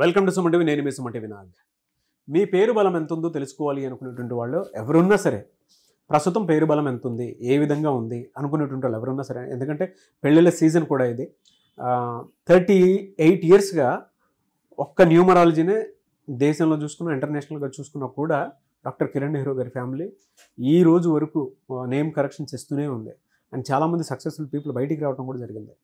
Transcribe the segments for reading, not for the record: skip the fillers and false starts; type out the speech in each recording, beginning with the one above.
Welcome to Suman TV. నేను మీ Suman TV Nag. మీ పేరు బలం ఎంత ఉందో తెలుసుకోవాలి అనుకునేటువంటి వాళ్ళు ఎవరున్నా సరే, ప్రస్తుతం పేరు బలం ఎంత ఉంది, ఏ విధంగా ఉంది అనుకునేటువంటి వాళ్ళు ఎవరున్నా సరే, ఎందుకంటే పెళ్ళిళ్ళ సీజన్ కూడా ఇది. 38 ఇయర్స్గా ఒక్క న్యూమరాలజీనే దేశంలో చూసుకున్నా, ఇంటర్నేషనల్గా చూసుకున్నా కూడా డాక్టర్ కిరణ్ నెహ్రూ గారి ఫ్యామిలీ ఈ రోజు వరకు నేమ్ కరెక్షన్స్ ఇస్తూనే ఉంది. అండ్ చాలామంది సక్సెస్ఫుల్ పీపుల్ బయటికి రావడం కూడా జరిగింది.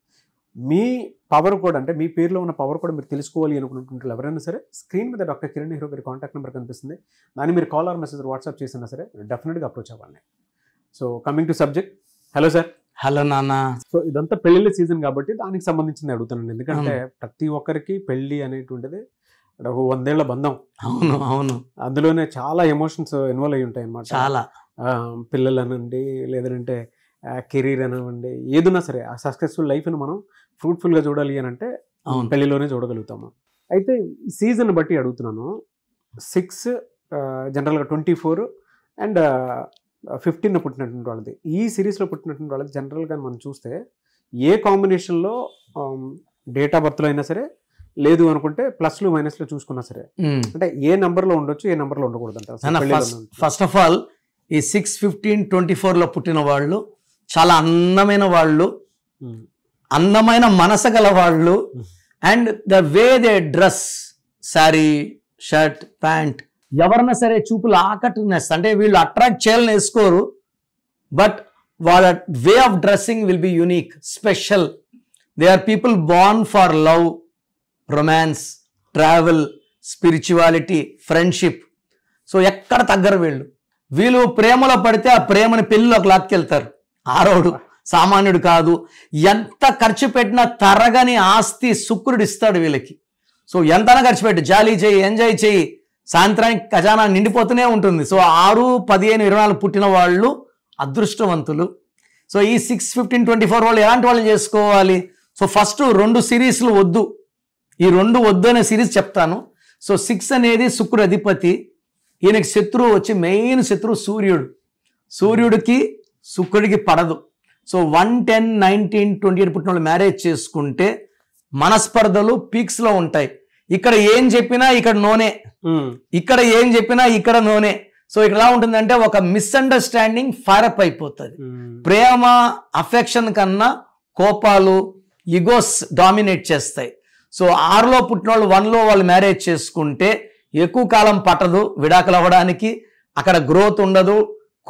మీ పవర్ కూడా, అంటే మీ పేరులో ఉన్న పవర్ కూడా మీరు తెలుసుకోవాలి అనుకుంటుంటారు ఎవరైనా సరే, స్క్రీన్ మీద డాక్టర్ కిరణ్ నెహ్రూ గారి కాంటాక్ట్ నెంబర్ కనిపిస్తుంది. దాన్ని మీరు కాల్ ఆర్ మెసేజ్ వాట్సాప్ చేసినా సరే డెఫినెట్గా అప్రోచ్ అవ్వాలి. So coming to subject. Hello sir. Hello నాన్న. సో ఇదంతా పెళ్ళిళ్ళ సీజన్ కాబట్టి దానికి సంబంధించింది అడుగుతానండి. ఎందుకంటే ప్రతి ఒక్కరికి పెళ్ళి అనేటువంటిది ఒక 100 ఏళ్ల బంధం. అవును అవును. అందులోనే చాలా ఎమోషన్స్ ఇన్వాల్వ్ అయి ఉంటాయి అన్నమాట. చాలా పిల్లలు అనండి, లేదంటే కెరీర్ అనివ్వండి, ఏదైనా సరే ఆ సక్సెస్ఫుల్ లైఫ్ని మనం ఫ్రూట్ఫుల్గా చూడాలి అని అంటే పెళ్ళిలోనే చూడగలుగుతాము. అయితే ఈ సీజన్ బట్టి అడుగుతున్నాను. 6 జనరల్గా 24 అండ్ 15 పుట్టినటువంటి వాళ్ళది, ఈ సిరీస్లో పుట్టినటువంటి వాళ్ళది జనరల్గా మనం చూస్తే ఏ కాంబినేషన్లో డేట్ ఆఫ్ బర్త్లో అయినా సరే, లేదు అనుకుంటే ప్లస్లు మైనస్లు చూసుకున్నా సరే, అంటే ఏ నెంబర్లో ఉండొచ్చు, ఏ నెంబర్లో ఉండకూడదు అంటారు. ఫస్ట్ ఆఫ్ ఆల్ ఈ 6/15/24లో పుట్టిన వాళ్ళు చాలా అందమైన వాళ్ళు, అందమైన మనసు గల వాళ్ళు. And the way they dress, sari, shirt, pant, ఎవరన్నా సరే చూపులు ఆకట్టుకునేస్తారు. అంటే వీళ్ళు అట్రాక్ట్ చేయాలని వేసుకోరు, బట్ వాళ్ళ way of dressing will be unique, special. They are people born for love, romance, travel, spirituality, friendship. So ఎక్కడ తగ్గరు వీళ్ళు. వీళ్ళు ప్రేమలో పడితే ఆ ప్రేమని పెళ్ళిలోకి లాక్కెళ్తారు. ఆరోడు సామాన్యుడు కాదు. ఎంత ఖర్చు పెట్టినా తరగని ఆస్తి శుక్రుడు ఇస్తాడు వీళ్ళకి. సో ఎంతైనా ఖర్చు పెట్టి జాలీ చేయి, ఎంజాయ్ చేయి, సాయంత్రానికి ఖజానా నిండిపోతూనే ఉంటుంది. సో 6, 15, 24 పుట్టిన వాళ్ళు అదృష్టవంతులు. సో ఈ 6/15/24 వాళ్ళు ఎలాంటి వాళ్ళని చేసుకోవాలి? సో ఫస్ట్ 2 సిరీస్లు వద్దు, ఈ 2 వద్దు అనే సిరీస్ చెప్తాను. సో 6 అనేది శుక్రుడు అధిపతి. ఈయనకి శత్రువు వచ్చి, మెయిన్ శత్రువు సూర్యుడు. సూర్యుడికి శుక్రుడికి పడదు. సో 1, 10, 19, 28 పుట్టిన వాళ్ళు మ్యారేజ్ చేసుకుంటే మనస్పర్ధలు పీక్స్లో ఉంటాయి. ఇక్కడ ఏం చెప్పినా ఇక్కడ నోనే, ఇక్కడ ఏం చెప్పినా ఇక్కడ నోనే. సో ఇక్కడ ఎలా ఉంటుందంటే ఒక మిస్అండర్స్టాండింగ్ ఫైరప్ అయిపోతుంది. ప్రేమ, అఫెక్షన్ కన్నా కోపాలు, ఈగోస్ డామినేట్ చేస్తాయి. సో 6లో పుట్టిన వాళ్ళు 1లో వాళ్ళు మ్యారేజ్ చేసుకుంటే ఎక్కువ కాలం పట్టదు విడాకులు అవ్వడానికి. అక్కడ గ్రోత్ ఉండదు,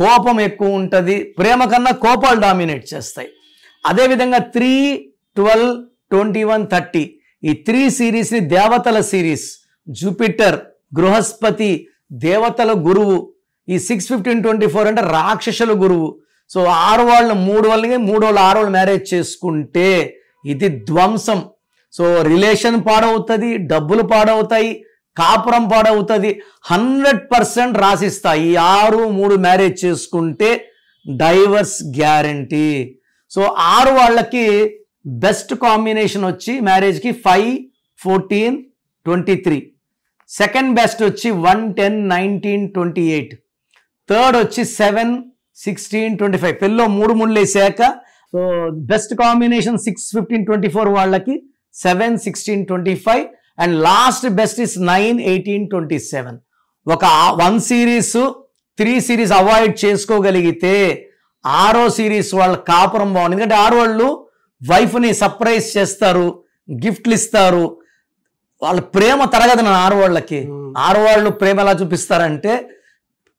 కోపం ఎక్కువ ఉంటుంది. ప్రేమ కన్నా కోపాలు డామినేట్ చేస్తాయి. అదేవిధంగా 3, 12, 21, 30 ఈ 3 సిరీస్ని దేవతల సిరీస్. జూపిటర్, బృహస్పతి దేవతల గురువు. ఈ 6/15/24 అంటే రాక్షసుల గురువు. సో 6 వాళ్ళు 3 వాళ్ళని, 3 వాళ్ళు 6 వాళ్ళు మ్యారేజ్ చేసుకుంటే ఇది ధ్వంసం. సో రిలేషన్ పాడవుతుంది, డబ్బులు పాడవుతాయి, కాపురం పాడవుతుంది. 100% రాసిస్తాయి. ఈ 6, 3 మ్యారేజ్ చేసుకుంటే డైవర్స్ గ్యారంటీ. సో 6 వాళ్ళకి బెస్ట్ కాంబినేషన్ వచ్చి మ్యారేజ్కి 5, 14, 23. సెకండ్ బెస్ట్ వచ్చి 1, 10, 19, 28. థర్డ్ వచ్చి 7, 16, 25. పెళ్ళిలో 3 ముళ్ళు వేసాక సో బెస్ట్ కాంబినేషన్ 6/15/24 వాళ్ళకి 7, 16, 25. And last best is 9, 18, 27. ఒక 1 సిరీస్ 3 సిరీస్ అవాయిడ్ చేసుకోగలిగితే 6వ సిరీస్ వాళ్ళ కాపురం బాగుంది. ఎందుకంటే 6 వాళ్ళు వైఫ్ని సర్ప్రైజ్ చేస్తారు, గిఫ్ట్లు ఇస్తారు. వాళ్ళ ప్రేమ తరగదు నా 6 వాళ్ళకి. 6 వాళ్ళు ప్రేమ ఎలా చూపిస్తారంటే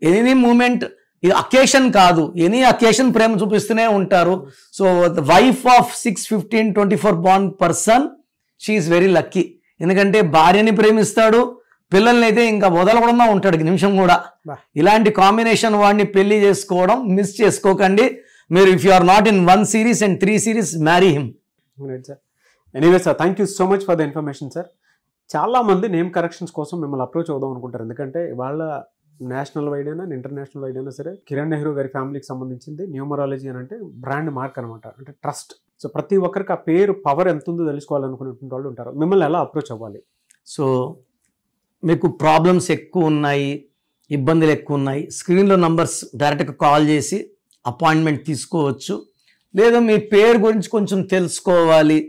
ఎనీ మూమెంట్, ఇది అకేషన్ కాదు, ఎనీ అకేషన్ ప్రేమ చూపిస్తూనే ఉంటారు. So wife of 6/15/24 born person, she is very lucky. ఎందుకంటే భార్యని ప్రేమిస్తాడు, పిల్లల్ని అయితే ఇంకా వదలకుండా ఉంటాడు నిమిషం కూడా. ఇలాంటి కాంబినేషన్ వాడిని పెళ్లి చేసుకోవడం మిస్ చేసుకోకండి మీరు. If you are not in 1 series and 3 series, marry him. Anyway sir, thank you so much for the information sir. చాలామంది నేమ్ కరెక్షన్స్ కోసం మిమ్మల్ని అప్రోచ్ అవుదాం అనుకుంటారు. ఎందుకంటే వాళ్ళ నేషనల్ వైడ్ అయినా ఇంటర్నేషనల్ వైడ్ అయినా సరే, కిరణ్ నెహ్రూ గారి ఫ్యామిలీకి సంబంధించింది న్యూమరాలజీ అని అంటే బ్రాండ్ మార్క్ అనమాట, అంటే ట్రస్ట్. సో ప్రతి ఒక్కరికి ఆ పేరు పవర్ ఎంత ఉందో తెలుసుకోవాలనుకునేటువంటి వాళ్ళు ఉంటారు. మిమ్మల్ని ఎలా అప్రోచ్ అవ్వాలి? సో మీకు ప్రాబ్లమ్స్ ఎక్కువ ఉన్నాయి, ఇబ్బందులు ఎక్కువ ఉన్నాయి, స్క్రీన్లో నంబర్స్ డైరెక్ట్గా కాల్ చేసి అపాయింట్మెంట్ తీసుకోవచ్చు. లేదా మీ పేరు గురించి కొంచెం తెలుసుకోవాలి,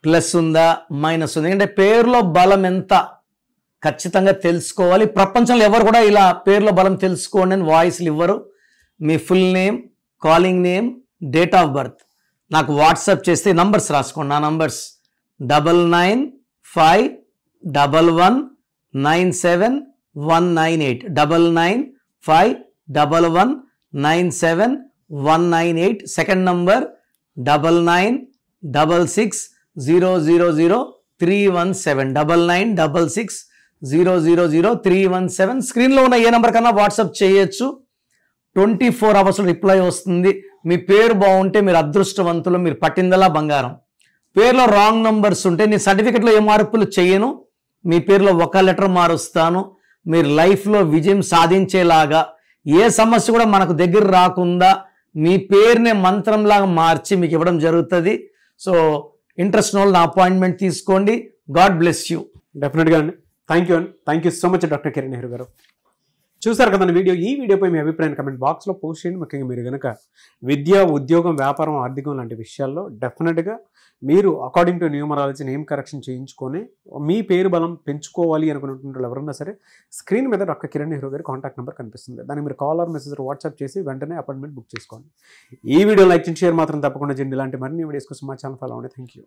ప్లస్ ఉందా మైనస్ ఉందా, ఎందుకంటే పేరులో బలం ఎంత ఖచ్చితంగా తెలుసుకోవాలి. ప్రపంచంలో ఎవరు కూడా ఇలా పేర్ల బలం తెలుసుకోండి అని వాయిస్లు ఇవ్వరు. మీ full name, calling name, date of birth నాకు వాట్సాప్ చేస్తే నంబర్స్ రాసుకోండి. నా నంబర్స్ 9951197198 9951197198. Second number 9966000317 9966000317. స్క్రీన్లో ఉన్న ఏ నెంబర్ కన్నా వాట్సాప్ చేయొచ్చు. 24 అవర్స్లో రిప్లై వస్తుంది. మీ పేరు బాగుంటే మీరు అదృష్టవంతులు, మీరు పట్టిందలా బంగారం. పేరులో రాంగ్ నంబర్స్ ఉంటే నేను సర్టిఫికెట్లో ఏ మార్పులు చేయను, మీ పేరులో ఒక లెటర్ మారుస్తాను. మీరు లైఫ్లో విజయం సాధించేలాగా ఏ సమస్య కూడా మనకు దగ్గర రాకుండా మీ పేరునే మంత్రంలాగా మార్చి మీకు ఇవ్వడం జరుగుతుంది. సో ఇంట్రెస్ట్ ఉన్న నా అపాయింట్మెంట్ తీసుకోండి. God bless you. డెఫినెట్గా అండి. థ్యాంక్ యూ అండి. Thank you so much doctor Kiran Nehru గారు. చూసారు కదండి వీడియో. ఈ వీడియోపై మీ అభిప్రాయాన్ని కమెంట్ బాక్స్లో పోస్ట్ చేయండి. ముఖ్యంగా మీరు కనుక విద్య, ఉద్యోగం, వ్యాపారం, ఆర్థికం లాంటి విషయాల్లో డెఫినెట్గా మీరు according to numerology name correction చేయించుకొని మీ పేరు బలం పెంచుకోవాలి అనుకున్నటువంటి వాళ్ళు ఎవరన్నా సరే స్క్రీన్ మీద డాక్టర్ కిరణ్ నెహ్రూ గారి కాంటాక్ట్ నెంబర్ కనిపిస్తుంది. దాన్ని మీరు కాల్ ఆర్ మెసేజ్ వాట్సాప్ చేసి వెంటనే అపాయింట్మెంట్ బుక్ చేసుకోండి. ఈ వీడియో లైక్ చేసి షేర్ మాత్రం తప్పకుండా చేయండి. ఇలాంటి మరిన్ని వీడియోస్ కోసం మా ఛానల్ ఫాలో అవ్వండి. Thank you.